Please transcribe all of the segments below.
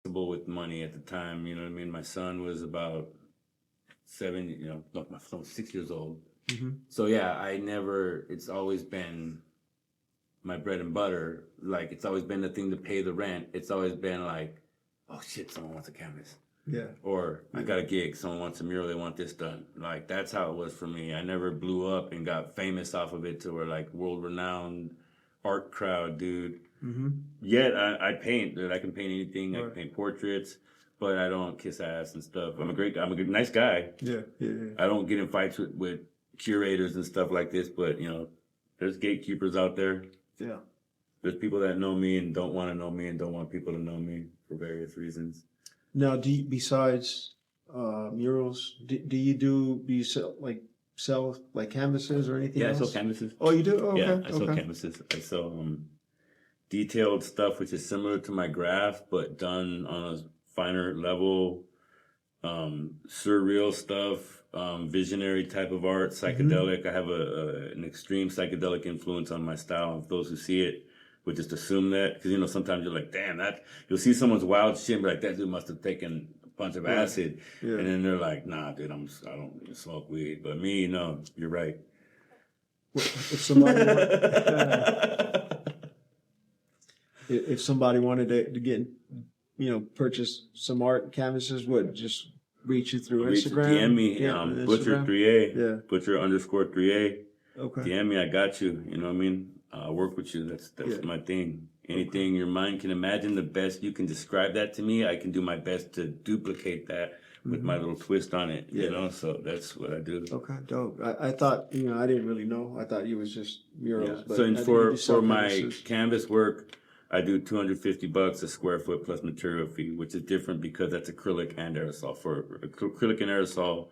with money at the time. You know what I mean? My son was about 7. No, my son was 6 years old. Mm-hmm. So yeah, it's always been my bread and butter. Like, it's always been the thing to pay the rent. It's always been like, oh shit, someone wants a canvas. Yeah. Or I got a gig, someone wants a mural, they want this done. Like, that's how it was for me. I never blew up and got famous off of it to where, like, world-renowned art crowd, dude. Mm-hmm. Yet I paint, dude. I can paint anything. Right. I can paint portraits, but I don't kiss ass and stuff. I'm a good, nice guy. Yeah. I don't get in fights with curators and stuff like this, but, there's gatekeepers out there. Yeah. There's people that know me and don't want to know me and don't want people to know me for various reasons. Now, besides murals, do you sell like canvases or anything else? I sell canvases. Oh, you do? Oh, okay. Yeah, I sell canvases. I sell detailed stuff, which is similar to my graph, but done on a finer level. Surreal stuff, visionary type of art, psychedelic. I have an extreme psychedelic influence on my style. If those who see it would just assume that, because sometimes you're like, damn, you'll see someone's wild shit and be like, that dude must have taken a bunch of acid, and then they're like, nah, dude, I don't even smoke weed. But me, no, you're right. If somebody if somebody wanted to get purchase some art canvases, just reach you through Instagram? DM me, Butcher3A, Butcher_3A. Okay. DM me, I got you. You know what I mean? I'll work with you. That's my thing. Anything your mind can imagine, the best you can describe that to me, I can do my best to duplicate that with my little twist on it. So that's what I do. Okay, dope. I thought, I didn't really know. I thought you was just murals. Yeah. So for my canvas work, I do $250 a square foot plus material fee, which is different because that's acrylic and aerosol. For acrylic and aerosol,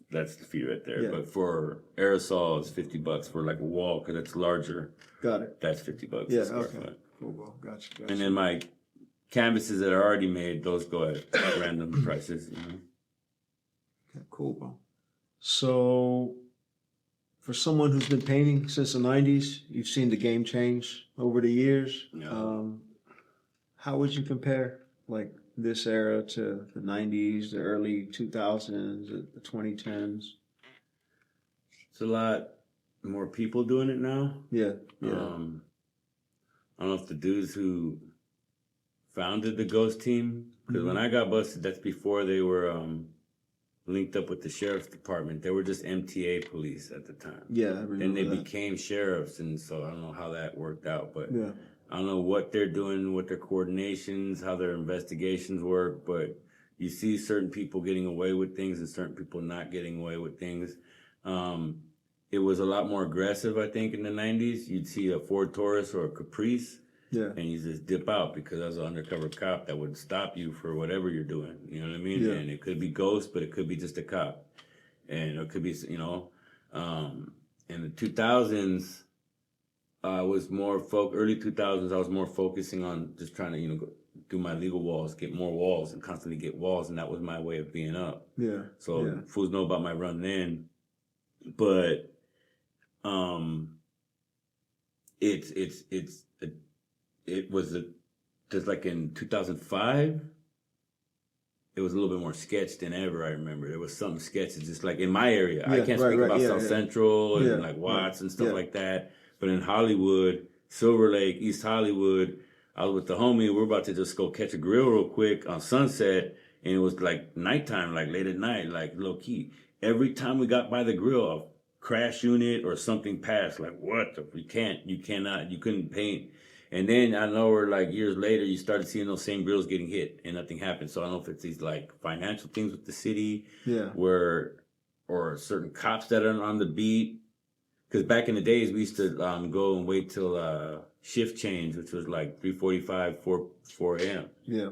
that's the fee right there. Yeah. But for aerosol, it's $50 for like a wall because it's larger. Got it. That's $50 a square foot. Cool. Well, gotcha. And then my canvases that are already made, those go at random prices. Okay, cool, bro. So, for someone who's been painting since the 90s, you've seen the game change over the years. Yeah. How would you compare, like, this era to the 90s, the early 2000s, the 2010s? It's a lot more people doing it now. Yeah. I don't know if the dudes who founded the Ghost team, because when I got busted, that's before they were linked up with the sheriff's department. They were just MTA police at the time. Yeah, I remember. Then they became sheriffs, and so I don't know how that worked out, but yeah. I don't know what they're doing, what their coordinations, how their investigations work, but you see certain people getting away with things and certain people not getting away with things. It was a lot more aggressive, I think, in the 90s. You'd see a Ford Taurus or a Caprice, and you just dip out because as an undercover cop, that would stop you for whatever you're doing. You know what I mean? Yeah. And it could be ghost, but it could be just a cop. And it could be, in the 2000s, I was more early 2000s, I was more focusing on just trying to, do my legal walls, get more walls and constantly get walls. And that was my way of being up. Yeah. So fools know about my run then, but, just like in 2005, it was a little bit more sketched than ever. I remember there was something sketchy, just like in my area. I can't speak about South Central and like Watts and stuff like that. But in Hollywood, Silver Lake, East Hollywood, I was with the homie. We were about to just go catch a grill real quick on Sunset, and it was like nighttime, like late at night, like low key. Every time we got by the grill, a crash unit or something passed. Like, what? You couldn't paint. And then I know we're like years later, you started seeing those same grills getting hit and nothing happened. So I don't know if it's these like financial things with the city, or certain cops that are on the beat. Because back in the days, we used to go and wait till shift change, which was like 3:45, 4 a.m. Yeah.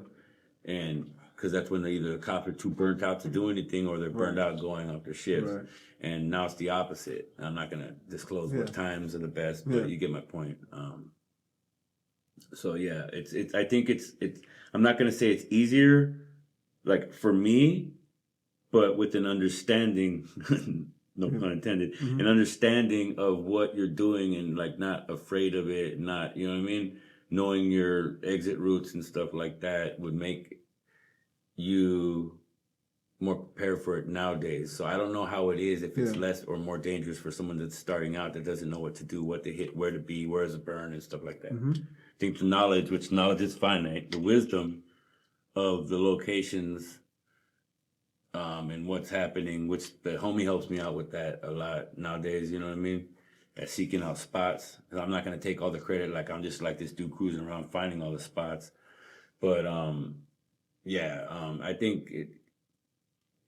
And because that's when either the cops are too burnt out to do anything or they're burned out going off their shifts. Right. And now it's the opposite. I'm not going to disclose what times are the best, but you get my point. So yeah, I think it's, I'm not going to say it's easier, like for me, but with an understanding, no pun intended, an understanding of what you're doing and like not afraid of it, not, you know what I mean? knowing your exit routes and stuff like that would make you more prepared for it nowadays. So I don't know how it is if it's less or more dangerous for someone that's starting out that doesn't know what to do, what to hit, where to be, where's the burn and stuff like that. I think the knowledge, which knowledge is finite, the wisdom of the locations and what's happening, which the homie helps me out with that a lot nowadays, you know what I mean? At seeking out spots. I'm not going to take all the credit like I'm just like this dude cruising around finding all the spots. But I think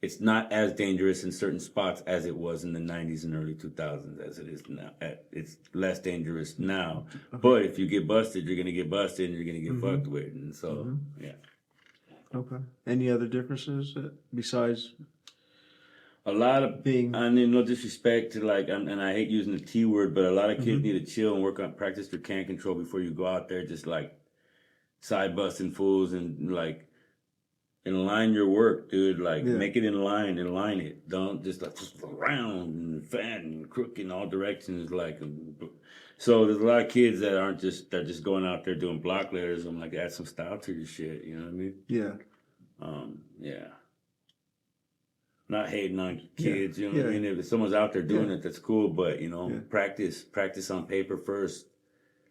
it's not as dangerous in certain spots as it was in the 90s and early 2000s as it is now. It's less dangerous now. But if you get busted, you're going to get busted and you're going to get fucked with. And so, yeah. Okay. Any other differences besides a lot of being? I mean, no disrespect to like, and I hate using the T word, but a lot of kids need to chill and work on practice their can control before you go out there just like side busting fools and like align your work, dude. Like make it align it. Don't just like just round and fat and crook in all directions. Like, so there's a lot of kids that aren't just they're just going out there doing block letters. I'm like, add some style to your shit. You know what I mean? Yeah. Yeah. Not hating on kids. You know what I mean? If someone's out there doing it, that's cool. But you know, practice on paper first.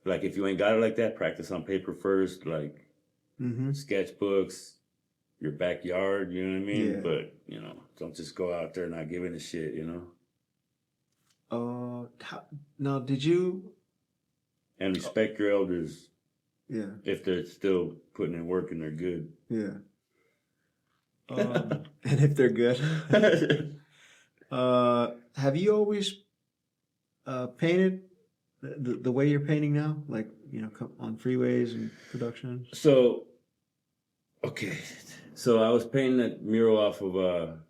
Like if you ain't got it like that, practice on paper first. Like sketchbooks. Your backyard, you know what I mean? Yeah. But, you know, don't just go out there not giving a shit, you know? Now, did you... And respect your elders. Yeah. If they're still putting in work and they're good. Yeah. And if they're good. Have you always painted the way you're painting now? Like, you know, on freeways and productions? So, okay. So I was painting that mural off of on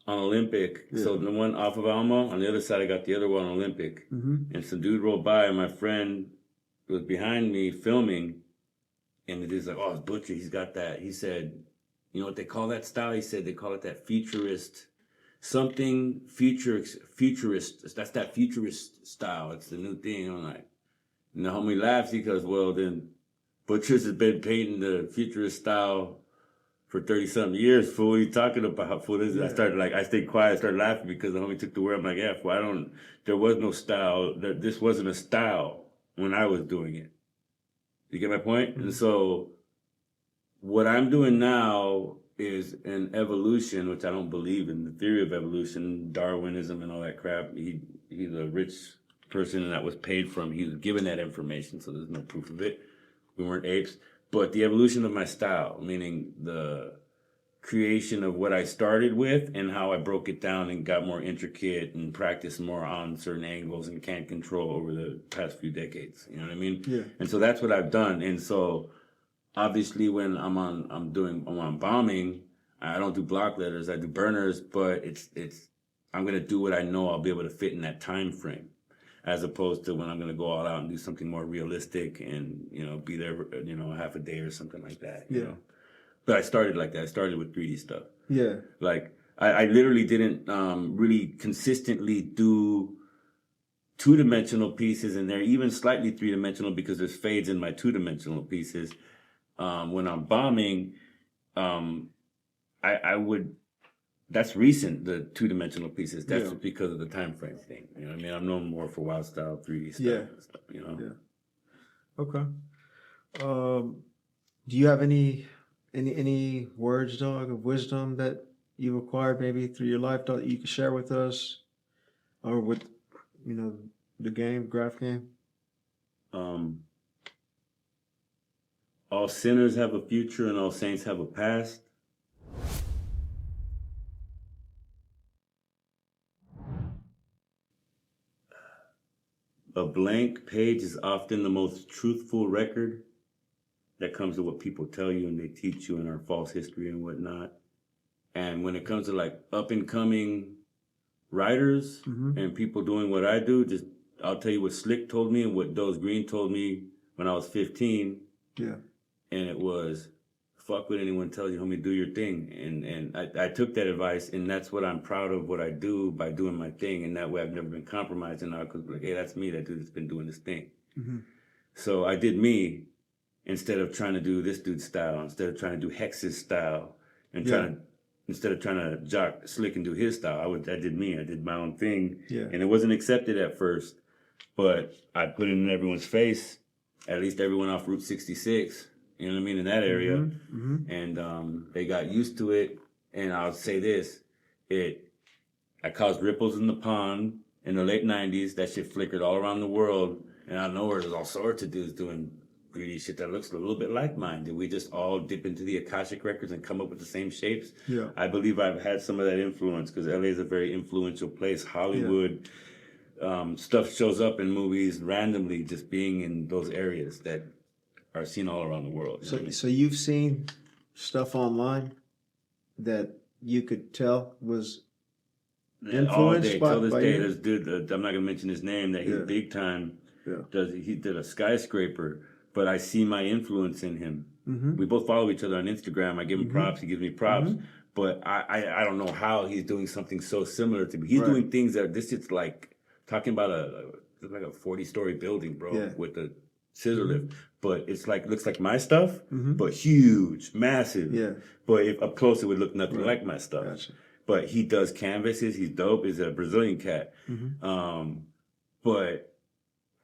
Olympic. Yeah. So the one off of Alma, on the other side I got the other one on Olympic. And some dude rolled by and my friend was behind me filming. And the dude's like, oh, it's Butcher, he's got that. He said, you know what they call that style? He said they call it that futurist, something futurist. That's that futurist style. It's the new thing. I'm like, and the homie laughs. He goes, well, then Butchers has been painting the futurist style for 30-something years, fool. What are you talking about, fool? I stayed quiet, I started laughing because the homie took the word. I'm like, yeah, fool, there was no style. This wasn't a style when I was doing it. You get my point? And so what I'm doing now is an evolution, which I don't believe in, the theory of evolution, Darwinism and all that crap. He's a rich person that was paid from. He was given that information, so there's no proof of it. We weren't apes, but the evolution of my style, meaning the creation of what I started with and how I broke it down and got more intricate and practiced more on certain angles and can control over the past few decades. You know what I mean? Yeah. And so that's what I've done. And so obviously when I'm on bombing, I don't do block letters, I do burners, but I'm going to do what I know I'll be able to fit in that time frame. As opposed to when I'm going to go all out and do something more realistic and, you know, be there, you know, half a day or something like that, you know. But I started like that. I started with 3D stuff. Yeah. Like, I literally didn't really consistently do two-dimensional pieces in there, even slightly three-dimensional because there's fades in my two-dimensional pieces. When I'm bombing, I would... That's recent, the two-dimensional pieces. That's just because of the time frame thing. You know what I mean? I'm known more for wild style, 3D stuff and stuff, you know? Yeah. Okay. Do you have any words, dog, of wisdom that you've acquired maybe through your life that you can share with us? Or with, you know, the game, graph game? All sinners have a future and all saints have a past. A blank page is often the most truthful record that comes to what people tell you and they teach you in our false history and whatnot. And when it comes to like up and coming writers and people doing what I do, I'll tell you what Slick told me and what Dose Green told me when I was 15. Yeah. And it was, fuck what anyone tells you, homie, do your thing. And I took that advice, and that's what I'm proud of what I do by doing my thing. And that way I've never been compromised. And now, because, like, hey, that's me, that dude that's been doing this thing. So I did me instead of trying to do this dude's style, instead of trying to do Hex's style, and instead of trying to jock Slick and do his style. I did me. I did my own thing, and it wasn't accepted at first, but I put it in everyone's face. At least everyone off Route 66. You know what I mean, in that area, and they got used to it. And I'll say this: I caused ripples in the pond in the late '90s. That shit flickered all around the world, and out of nowhere, there's all sorts of dudes doing 3D shit that looks a little bit like mine. Did we just all dip into the Akashic records and come up with the same shapes? Yeah, I believe I've had some of that influence because LA is a very influential place. Hollywood. Stuff shows up in movies randomly, just being in those areas that are seen all around the world. So you've seen stuff online that you could tell was influenced by till this day, you? there's dude. I'm not gonna mention his name. That he's big time. Yeah. He did a skyscraper, but I see my influence in him. We both follow each other on Instagram. I give him props. He gives me props. But I don't know how he's doing something so similar to me. He's doing things that this is like. Talking about like a 40-story building, bro, with a scissor lift. But it's like, looks like my stuff, but huge, massive. Yeah. But if up close, it would look nothing like my stuff. Gotcha. But he does canvases. He's dope. He's a Brazilian cat. But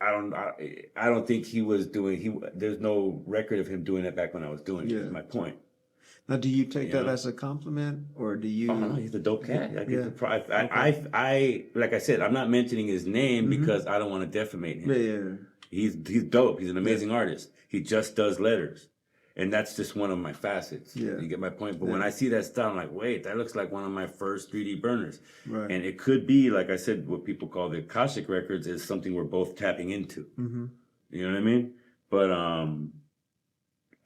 I don't think he was doing, there's no record of him doing that back when I was doing it. That's my point. Now, do you take that as a compliment, or do you? Oh no, he's a dope cat. I get the pride. I like I said, I'm not mentioning his name because I don't want to defamate him. He's dope. He's an amazing artist. He just does letters, and that's just one of my facets. You get my point. But when I see that style, I'm like, wait, that looks like one of my first 3D burners. Right. And it could be, like I said, what people call the Akashic records is something we're both tapping into. You know what I mean? But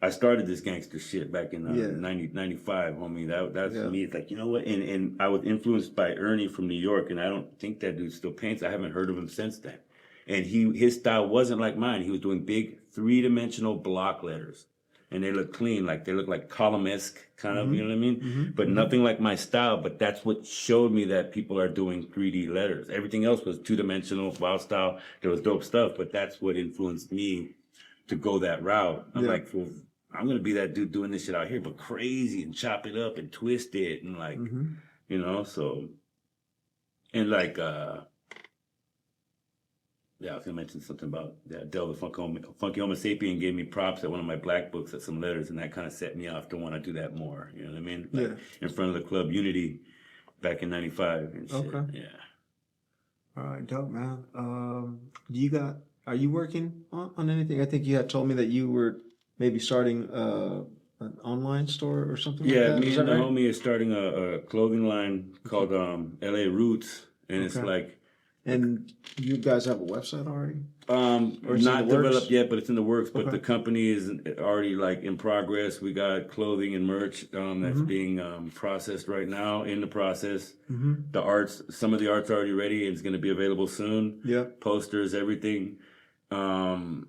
I started this gangster shit back in 95, homie. That's me. It's like, you know what? And I was influenced by Ernie from New York, and I don't think that dude still paints. I haven't heard of him since then. And his style wasn't like mine. He was doing big 3-dimensional block letters, and they look clean, like they look like column-esque kind of, you know what I mean? But nothing like my style. But that's what showed me that people are doing 3D letters. Everything else was 2-dimensional, wild style. There was dope stuff, but that's what influenced me to go that route. I'm like, well, I'm going to be that dude doing this shit out here, but crazy and chop it up and twist it and like, you know, so. And like, I was going to mention something about that. Del, the Funky Homo Sapien gave me props at one of my black books at some letters, and that kind of set me off to want to do that more. You know what I mean? Like in front of the club Unity back in 95 and shit. Okay. Yeah. All right, dope, man. Are you working on anything? I think you had told me that you were maybe starting an online store or something like that. Yeah, me and the homie are starting a clothing line called LA Roots, and it's like. And you guys have a website already? Not developed yet, but it's in the works. But the company is already like in progress. We got clothing and merch that's being processed right now. In the process, the arts, some of the art's already ready. It's going to be available soon. Yeah, posters, everything. And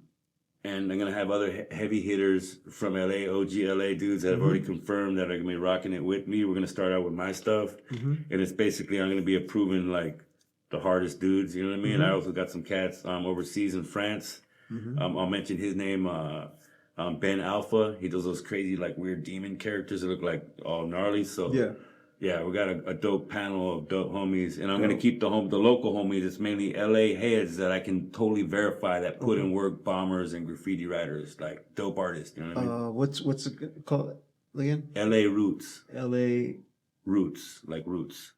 I'm going to have other heavy hitters from LA, OG LA dudes that have already confirmed that are going to be rocking it with me. We're going to start out with my stuff. And it's basically, I'm going to be approving like the hardest dudes, you know what I mean? I also got some cats overseas in France. I'll mention his name, Ben Alpha. He does those crazy, like weird demon characters that look like all gnarly. So yeah, we got a dope panel of dope homies, and I'm gonna keep the local homies. It's mainly LA heads that I can totally verify that put in work, bombers and graffiti writers, like dope artists. You know what I mean? What's it called again? LA Roots. LA Roots, like roots.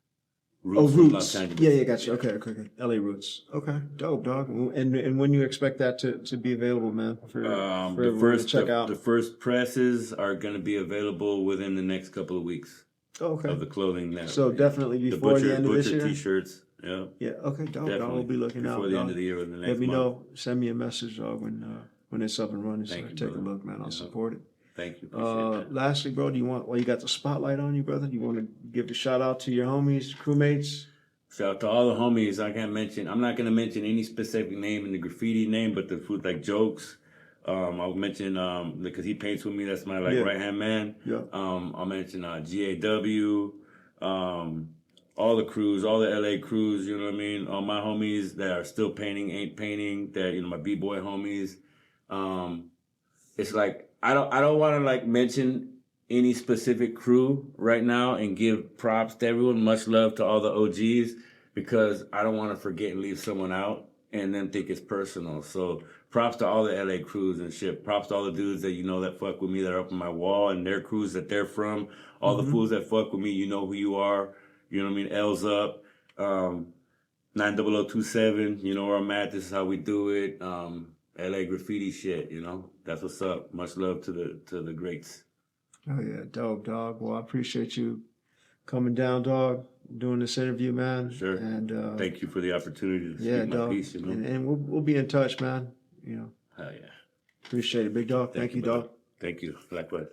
Roots. Yeah, gotcha. Okay. LA Roots. Okay, dope, dog. And when you expect that to be available, man, for everyone to check out? The first presses are gonna be available within the next couple of weeks. Oh, okay. Of the clothing now. So definitely before the end of this year? Butcher t-shirts, yeah. Yeah, okay, dope. I will be looking out. Before the end of the year or the next month. Let me know. Send me a message, dog, when it's up and running. So take a look, man. I'll support it. Thank you. Appreciate that. Lastly, bro, you got the spotlight on you, brother? You want to give a shout out to your homies, crewmates? Shout out to all the homies. I'm not going to mention any specific name in the graffiti name, but the food like Jokes. I'll mention, because he paints with me, that's my right-hand man. Yeah. I'll mention GAW, all the crews, all the LA crews, you know what I mean? All my homies that are still painting, ain't painting, that, my B-boy homies. It's like I don't want to like mention any specific crew right now and give props to everyone. Much love to all the OGs because I don't want to forget and leave someone out and then think it's personal. So props to all the LA crews and shit. Props to all the dudes that you know that fuck with me that are up on my wall and their crews that they're from. All the fools that fuck with me, you know who you are. You know what I mean? L's up. 90027, you know where I'm at. This is how we do it. LA graffiti shit, you know. That's what's up. Much love to the greats. Oh yeah, dope, dog. Well, I appreciate you coming down, dog, doing this interview, man. Sure. And thank you for the opportunity to yeah, speak dog. my piece, you know. And we'll be in touch, man. You know. Hell yeah. Appreciate it, big dog. Thank you, dog. Thank you. Likewise.